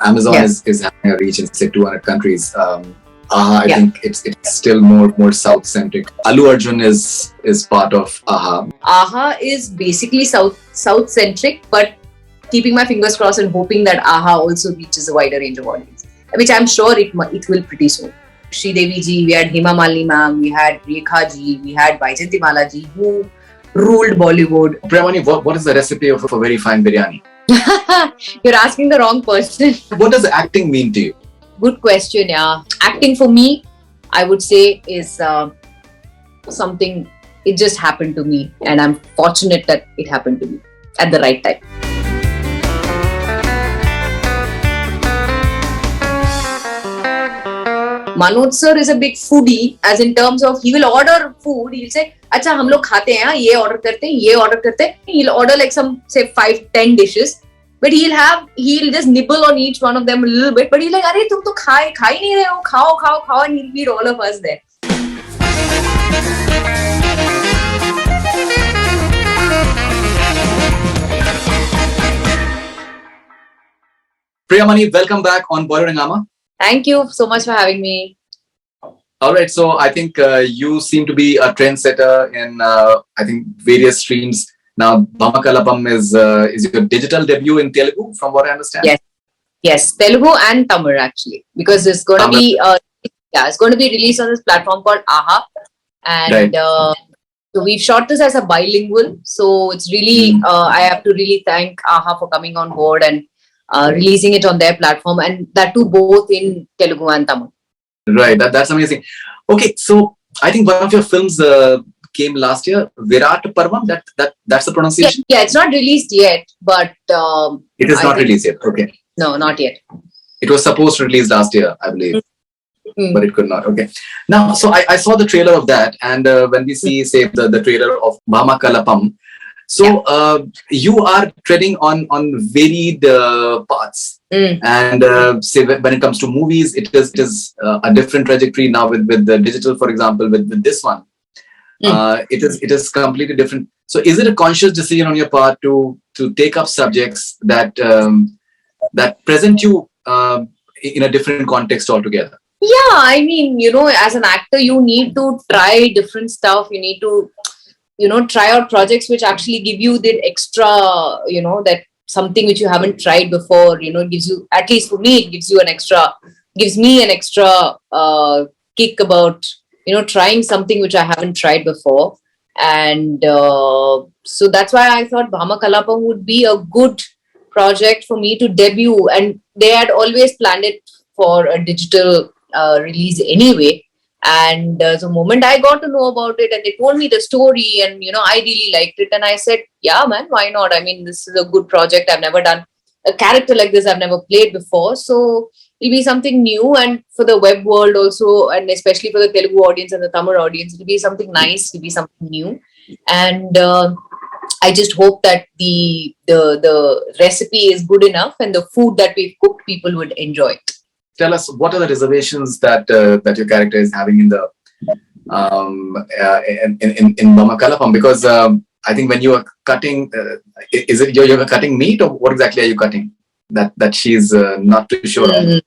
Amazon Yeah. is having a reach in say 200 countries. I Yeah. think it's still more South centric. Allu Arjun is part of AHA. AHA is basically South centric, but keeping my fingers crossed and hoping that AHA also reaches a wider range of audience, which I'm sure it will pretty soon. Sridevi ji, we had Hema Malini ma'am, we had Rekha ji, we had Bala ji, who ruled Bollywood. Priyamani, what is the recipe of a very fine biryani? You're asking the wrong person. What does acting mean to you? Good question, yeah. Acting for me, I would say, is something, it just happened to me, and I'm fortunate that it happened to me at the right time. Manoj sir is a big foodie, as in terms of he will order food. He'll say, "अच्छा हम लोग खाते हैं, ये order करते हैं, ये order करते हैं." He'll order like some say 5-10 dishes, but he'll just nibble on each one of them a little bit. But he's like, "अरे तुम तो खा ही नहीं रहे हो, खाओ," and he'll feed all of us there. Priyamani, welcome back on Bollywood Hungama. Thank you so much for having me. All right, so I think you seem to be a trendsetter in I think various streams. Now, Bhamakalapam is your digital debut in Telugu, from what I understand. Yes, Telugu and Tamil actually, because it's going to be it's going to be released on this platform called AHA, and Right. So we've shot this as a bilingual. So it's really I have to really thank AHA for coming on board and releasing it on their platform, and that too both in Telugu and Tamil. Right, that's amazing. Okay, so I think one of your films came last year, Virat Parvam. That's the pronunciation. Yeah, it's not released yet, but It is not released yet. Okay, no, not yet. it was supposed to release last year, I believe, but it could not. Okay, now so I saw the trailer of that, and when we see say the trailer of Bhamakalapam, so you are treading on varied paths. And say when it comes to movies, it is a different trajectory now with the digital, for example, with this one. It is completely different. So is it a conscious decision on your part to take up subjects that that present you in a different context altogether? Yeah, I mean, as an actor, you need to try different stuff. You need to, try out projects which actually give you the extra, that something which you haven't tried before. It gives you, at least for me, it gives me an extra kick about, trying something which I haven't tried before. And so that's why I thought Bhamakalapam would be a good project for me to debut. And they had always planned it for a digital release anyway. And the moment I got to know about it and they told me the story and, I really liked it. And I said, yeah, man, why not? I mean, this is a good project. I've never done a character like this. I've never played before. So it'll be something new. And for the web world also, and especially for the Telugu audience and the Tamil audience, it'll be something nice. It'll be something new. And I just hope that the recipe is good enough and the food that we've cooked, people would enjoy it. Tell us, what are the reservations that your character is having in the in Bhamakalapam? Because I think when you are cutting, is it you're cutting meat, or what exactly are you cutting? That she's not too sure of.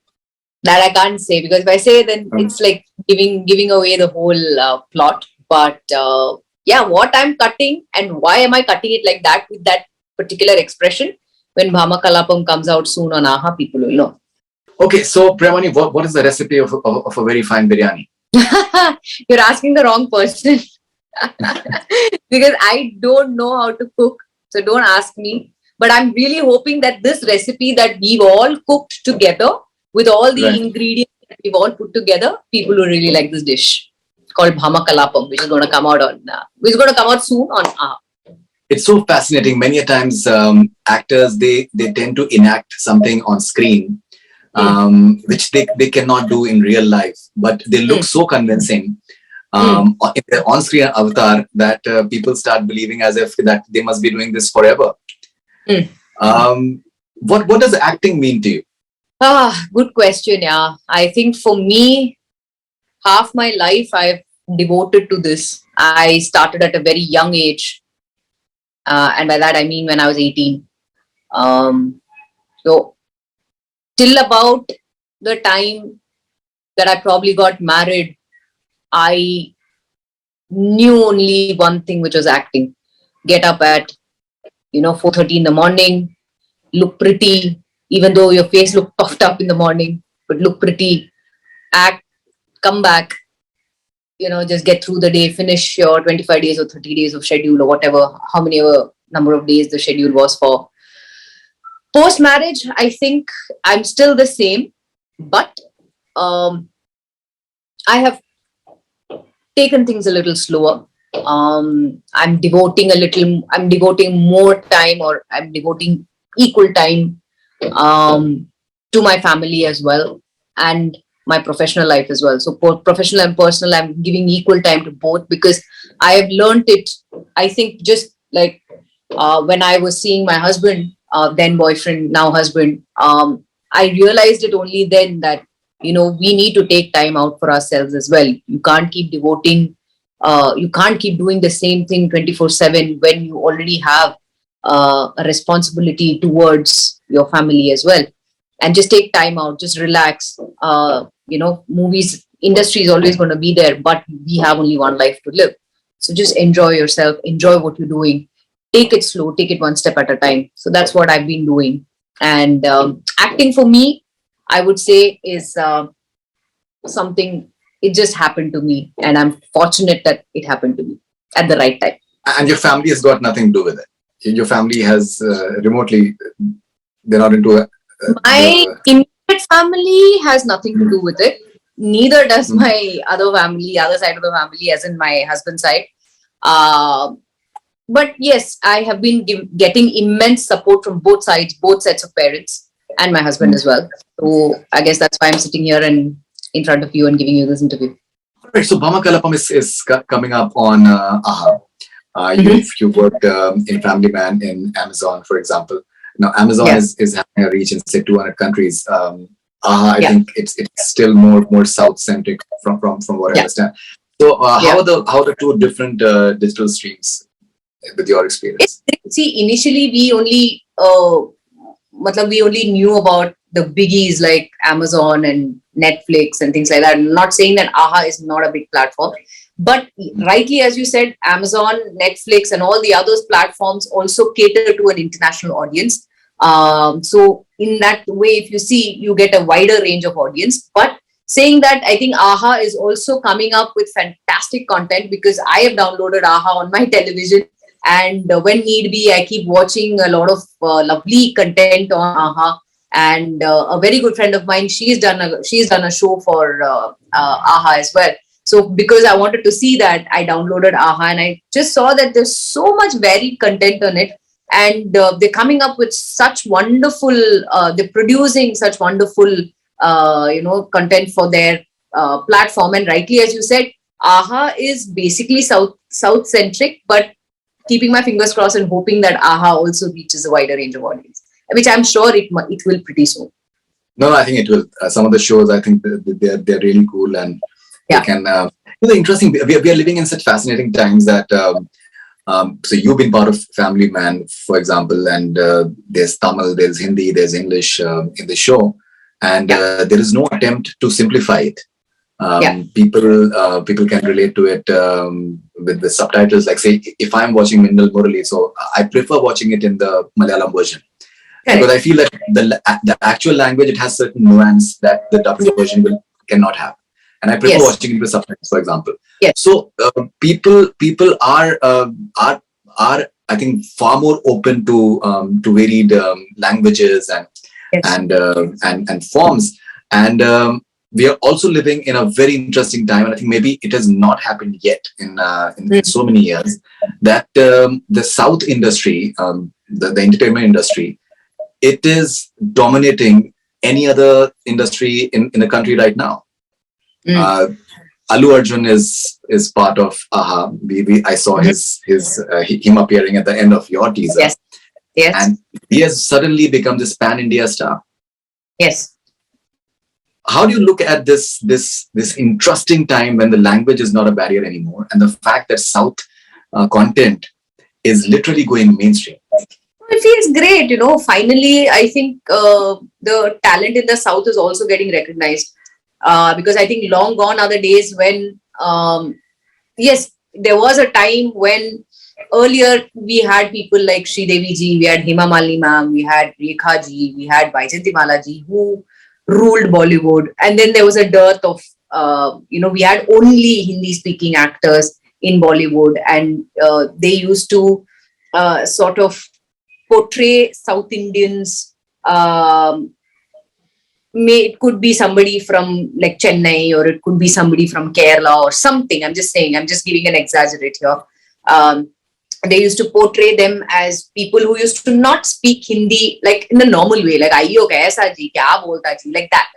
That I can't say, because if I say, then it's like giving away the whole plot. But what I'm cutting and why am I cutting it like that with that particular expression? When Bhamakalapam comes out soon on AHA, people will know. Okay, so Priyamani, what is the recipe of a very fine biryani? You're asking the wrong person. Because I don't know how to cook, so don't ask me. But I'm really hoping that this recipe that we've all cooked together with all the ingredients that we've all put together, people will really like this dish called Bhamakalapam, which is going to come out soon on AHA. It's so fascinating. Many a times, actors they tend to enact something on screen, which they cannot do in real life, but they look so convincing in their on-screen avatar that people start believing as if that they must be doing this forever. What does acting mean to you? Good question. Yeah, I think for me, half my life I've devoted to this. I started at a very young age, and by that I mean when I was 18. So till about the time that I probably got married, I knew only one thing, which was acting. Get up at 4:30 in the morning, look pretty, even though your face looked puffed up in the morning, but look pretty, act, come back, just get through the day, finish your 25 days or 30 days of schedule or whatever, how many ever number of days the schedule was for. Post marriage, I think I'm still the same, but I have taken things a little slower. I'm devoting more time, or I'm devoting equal time to my family as well, and my professional life as well. So professional and personal, I'm giving equal time to both, because I have learned it. I think just like when I was seeing my husband, then boyfriend, now husband, I realized it only then that we need to take time out for ourselves as well. You can't keep doing the same thing 24/7 when you already have a responsibility towards your family as well. And just take time out, just relax. Movies industry is always going to be there, but we have only one life to live. So just enjoy yourself, enjoy what you're doing, take it slow, take it one step at a time. So that's what I've been doing. And acting for me, I would say, is something, it just happened to me, and I'm fortunate that it happened to me at the right time. And your family has got nothing to do with it. Your family has remotely, they're not into my immediate family has nothing to do with it. Neither does my other side of the family, as in my husband's side. But yes, I have been getting immense support from both sides, both sets of parents, and my husband as well. So I guess that's why I'm sitting here and in front of you and giving you this interview. All right, so Bhamakalapam is coming up on AHA. You've worked in Family Man in Amazon, for example. Now, Amazon is having a reach in, say, 200 countries. I think it's still more South-centric from what I understand. So how are the two different digital streams with your experience? See, initially we only knew about the biggies like Amazon and Netflix and things like that. I'm not saying that AHA is not a big platform, but rightly, as you said, Amazon, Netflix, and all the other platforms also cater to an international audience. So in that way, if you see, you get a wider range of audience. But saying that, I think AHA is also coming up with fantastic content, because I have downloaded AHA on my television, and when need be, I keep watching a lot of lovely content on AHA. And a very good friend of mine, she's done a show for AHA as well. So because I wanted to see that, I downloaded AHA, and I just saw that there's so much varied content on it, and they're coming up with such wonderful, they're producing such wonderful, content for their platform. And rightly, as you said, AHA is basically South centric, but keeping my fingers crossed and hoping that AHA also reaches a wider range of audience, which I'm sure it will pretty soon. No, I think it will. Some of the shows, I think they're really cool, and they can. Interesting. We are living in such fascinating times that. So you've been part of Family Man, for example, and there's Tamil, there's Hindi, there's English in the show, and there is no attempt to simplify it. People can relate to it with the subtitles. Like, say, if I'm watching Mindal Murali, so I prefer watching it in the Malayalam version. Correct. Because I feel that the actual language, it has certain nuance that the dubbed version cannot have, and I prefer watching it with subtitles, for example. Yes. So people are I think far more open to varied languages and forms, and we are also living in a very interesting time, and I think maybe it has not happened yet in so many years, that the South industry, the entertainment industry, it is dominating any other industry in the country right now. Allu Arjun is part of AHA. I saw him appearing at the end of your teaser. Yes. And he has suddenly become this pan-India star. Yes. How do you look at this interesting time when the language is not a barrier anymore, and the fact that South content is literally going mainstream? It feels great, finally I think the talent in the South is also getting recognized, because I think long gone are the days when, yes, there was a time when earlier we had people like Sridevi ji, we had Hema Malini ma'am, we had Rekha ji, we had Baijanti ji who ruled Bollywood, and then there was a dearth of, we had only Hindi speaking actors in Bollywood, and they used to sort of portray South Indians. It could be somebody from like Chennai, or it could be somebody from Kerala or something. I'm just saying, I'm just giving an exaggerate here. They used to portray them as people who used to not speak Hindi like in a normal way, like "Aiyo kaisa ji, kya bolta ji," like that.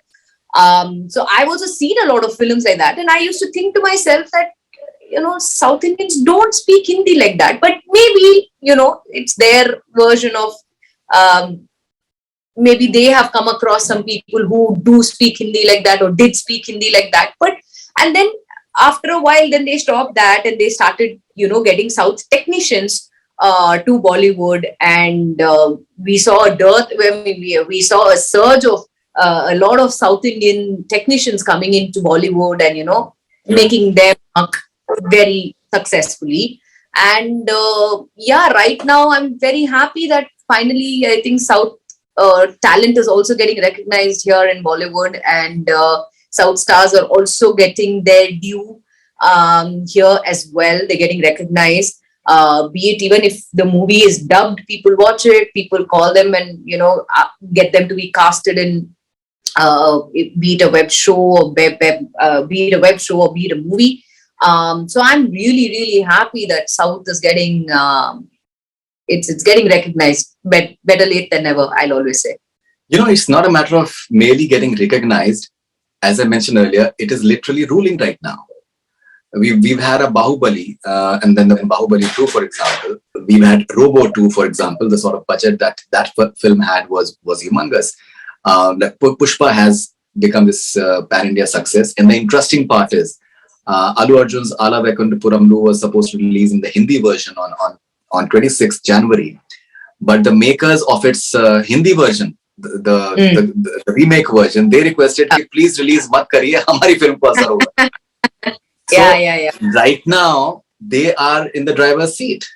So I've also seen a lot of films like that, and I used to think to myself that South Indians don't speak Hindi like that, but maybe it's their version of. Maybe they have come across some people who do speak Hindi like that, or did speak Hindi like that. And then after a while, then they stopped that and they started, getting South technicians to Bollywood. And we saw a dearth, we saw a surge of a lot of South Indian technicians coming into Bollywood and, making them work very successfully. And right now I'm very happy that finally I think South talent is also getting recognized here in Bollywood, and South stars are also getting their due here as well. They're getting recognized. Be it even if the movie is dubbed, people watch it, people call them and get them to be casted in, be it a web show or be it a web show or be it a movie. So I'm really, really happy that South is getting it's getting recognized. Better late than never, I'll always say. It's not a matter of merely getting recognized. As I mentioned earlier, it is literally ruling right now. We've had a Bahubali, and then in Bahubali 2, for example, we've had Robo 2, for example. The sort of budget that film had was humongous. Pushpa has become this pan-India success. And the interesting part is, Allu Arjun's Ala Vaikuntapuramlu was supposed to release in the Hindi version on 26th January. But the makers of its Hindi version, the remake version, they requested, please release mat kariye, hamari film ko asar hoga. Yeah. Right now, they are in the driver's seat,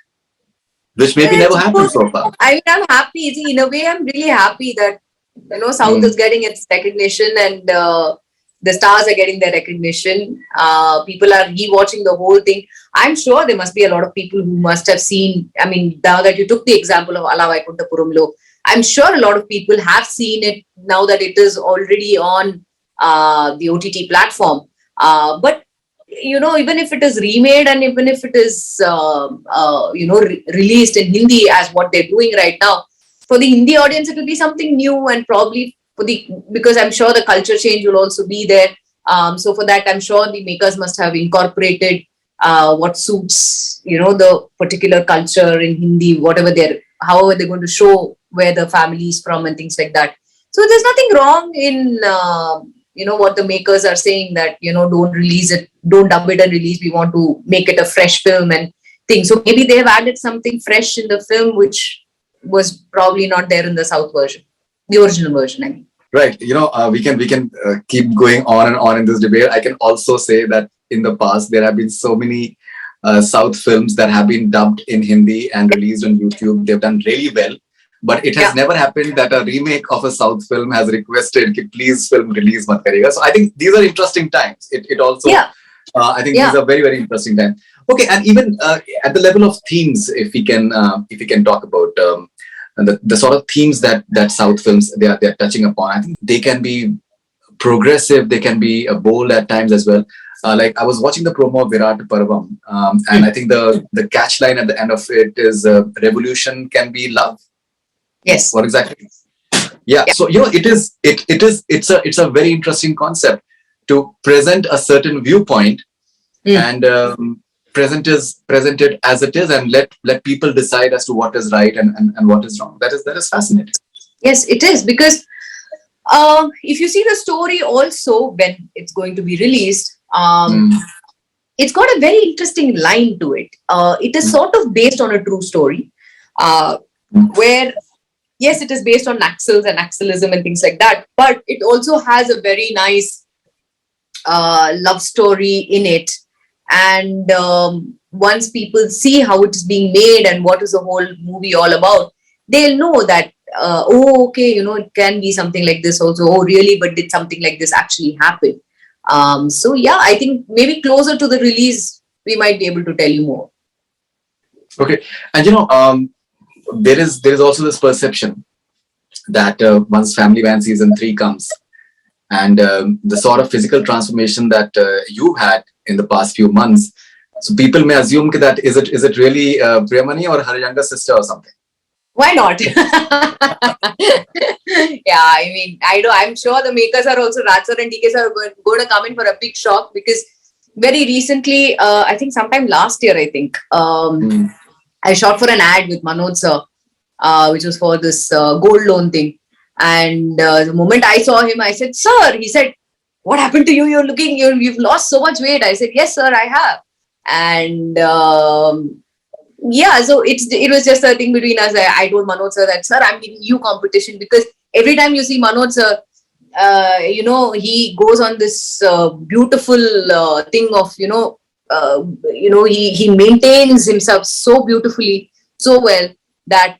which maybe never happened so far. I mean, I'm happy. See, in a way, I'm really happy that, South is getting its recognition, and the stars are getting their recognition. People are rewatching the whole thing. I'm sure there must be a lot of people who must have seen, I mean, now that you took the example of Ala Vaikuntapuramlu, I'm sure a lot of people have seen it now that it is already on the OTT platform. But, even if it is remade and even if it is, released in Hindi as what they're doing right now, for the Hindi audience, it will be something new, and probably because I'm sure the culture change will also be there. So for that, I'm sure the makers must have incorporated what suits, the particular culture in Hindi, however they're going to show where the family is from and things like that. So there's nothing wrong in, what the makers are saying, that, don't release it, don't dub it and release. We want to make it a fresh film and things. So maybe they've added something fresh in the film, which was probably not there in the South version, the original version, I mean. Right. We can keep going on and on in this debate. I can also say that in the past, there have been so many South films that have been dubbed in Hindi and released on YouTube. They've done really well. But it has never happened that a remake of a South film has requested, please film release mat karega. So I think these are interesting times. It also, I think these are very, very interesting times. Okay. And even at the level of themes, if we can talk about the sort of themes that South films they're touching upon, I think they can be progressive, they can be bold at times as well. Like I was watching the promo of Virat Parvam, and I think the catch line at the end of it is revolution can be love. Yes. What exactly? Yeah. So it's a very interesting concept to present a certain viewpoint and present it as it is, and let people decide as to what is right and what is wrong. That is fascinating. Yes, it is, because if you see the story also when it's going to be released, it's got a very interesting line to it. It is sort of based on a true story. where yes, it is based on Naxals and Naxalism and things like that, but it also has a very nice love story in it. And once people see how it is being made and what is the whole movie all about, they'll know that, oh, okay, it can be something like this also. Oh, really? But did something like this actually happen? So yeah, I think maybe closer to the release, we might be able to tell you more. Okay. And there is also this perception that once Family Man season 3 comes, and the sort of physical transformation that you had in the past few months, so people may assume that is it really Priyamani or her younger sister or something? Why not? Yeah, I mean, I'm sure the makers are also, Raj sir and DK sir are going to come in for a big shock, because very recently, I think sometime last year, I shot for an ad with Manoj sir, which was for this gold loan thing. And the moment I saw him, I said, "Sir," he said, "What happened to you? You've lost so much weight." I said, "Yes, sir, I have." And yeah, so it was just a thing between us. I told Manoj sir that, "Sir, I'm giving you competition," because every time you see Manoj sir, he goes on this beautiful thing of, he maintains himself so beautifully, so well, that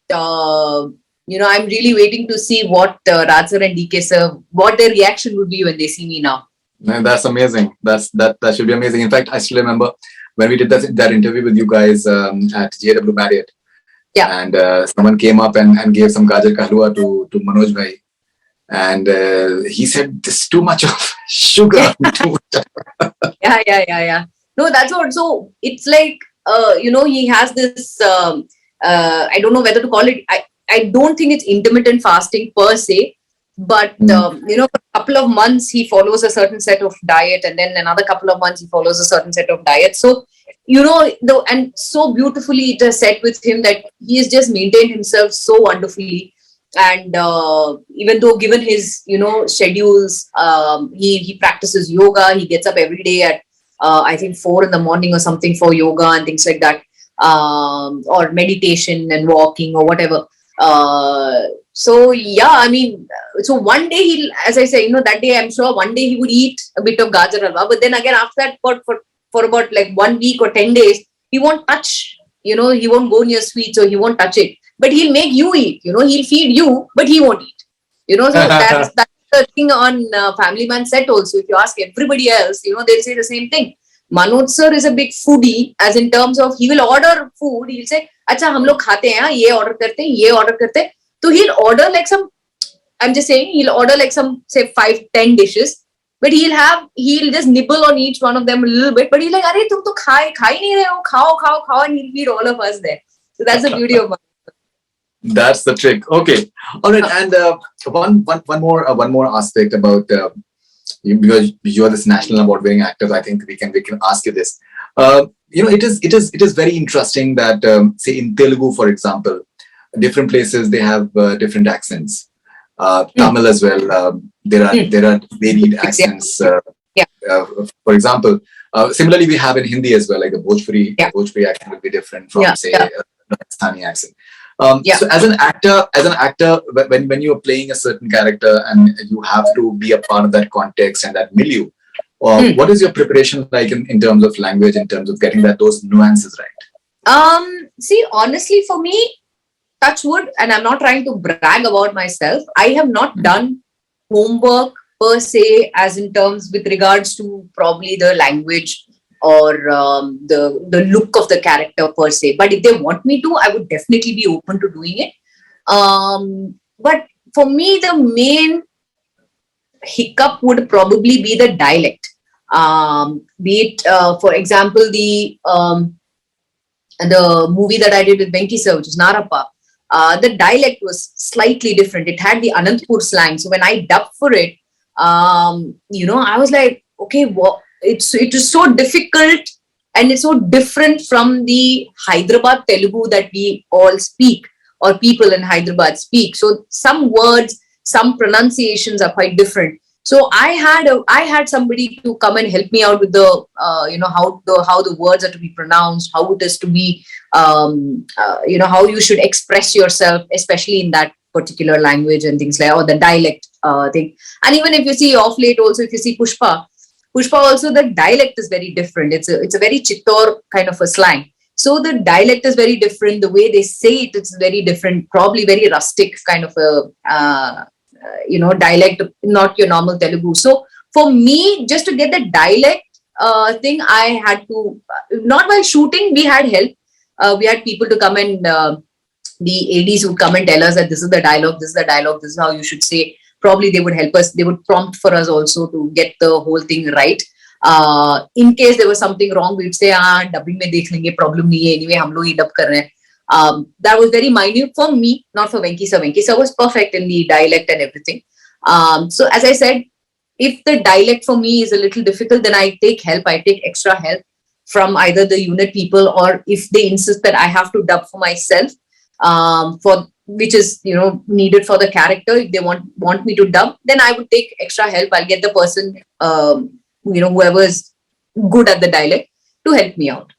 I'm really waiting to see what Raj sir and DK sir, what their reaction would be when they see me now. Man, that's amazing. That should be amazing. In fact, I still remember when we did that interview with you guys at JW Marriott. Yeah. And someone came up and gave some gajar ka halwa to Manoj bhai. And he said, "This is too much of sugar." Yeah. No, that's what. So it's like, he has this, I don't know whether to call it, I don't think it's intermittent fasting per se, but, for a couple of months, he follows a certain set of diet, and then another couple of months, he follows a certain set of diet. So, and so beautifully it is set with him that he has just maintained himself so wonderfully. And even though given his, schedules, he practices yoga, he gets up every day at, I think 4 in the morning or something for yoga and things like that, or meditation and walking or whatever. So yeah, I mean, so one day as I say, that day I'm sure one day he would eat a bit of gajar halwa, but then again after that, for about like 1 week or 10 days, he won't touch, he won't go near sweets, or he won't touch it. But he'll make you eat, he'll feed you, but he won't eat. So that's the thing on Family Man set also. If you ask everybody else, they'll say the same thing. Manoj sir is a big foodie, as in terms of he will order food. He'll say, "Acha, hum log khate hain, ye order karte hain, ye order karte hain." So he'll order like some, I'm just saying, he'll order like some, say 5-10 dishes, but he'll just nibble on each one of them a little bit. But he's like, "Arey, tum to khai nahi rahe ho, khao," and he'll feed all of us there. So that's the beauty of Manoj. That's the trick. Okay, all right. And one more aspect about you, because you are this national award-winning actor. I think we can ask you this. It is very interesting that say in Telugu, for example, different places they have different accents. Tamil as well. There are varied accents. For example, similarly we have in Hindi as well, like the Bhojpuri accent will be different from say Rajasthani accent. So as an actor, when you are playing a certain character and you have to be a part of that context and that milieu, what is your preparation like in terms of language, in terms of getting those nuances right? See, honestly, for me, touch wood, and I'm not trying to brag about myself, I have not done homework per se, as in terms with regards to probably the language or the look of the character per se. But if they want me to, I would definitely be open to doing it. But for me, the main hiccup would probably be the dialect. Be it, for example, the movie that I did with Venki sir, which is Narappa. The dialect was slightly different. It had the Anantapur slang. So when I dubbed for it, I was like, okay, it is so difficult, and it's so different from the Hyderabad Telugu that we all speak, or people in Hyderabad speak. So some words, some pronunciations are quite different. So I had somebody to come and help me out with the how the words are to be pronounced, how it is to be how you should express yourself, especially in that particular language and things like, or the dialect thing. And even if you see off late also, if you see Pushpa also, the dialect is very different. It's a very Chittor kind of a slang. So the dialect is very different. The way they say it, it's very different. Probably very rustic kind of a dialect, not your normal Telugu. So for me, just to get the dialect thing, I had to, not while shooting, we had help. We had people to come and the ADs would come and tell us that this is the dialogue, this is the dialogue, this is how you should say. Probably they would help us. They would prompt for us also to get the whole thing right. In case there was something wrong, we'd say, dubbing mein dekh lenge, problem nahi hai. Anyway, hum log hi dub kar rahe hain. That was very minute for me, not for Venki sir. Venki sir was perfect in the dialect and everything. So as I said, if the dialect for me is a little difficult, then I take help. I take extra help from either the unit people, or if they insist that I have to dub for myself, for which is needed for the character. If they want me to dub, then I would take extra help. I'll get the person, whoever is good at the dialect, to help me out.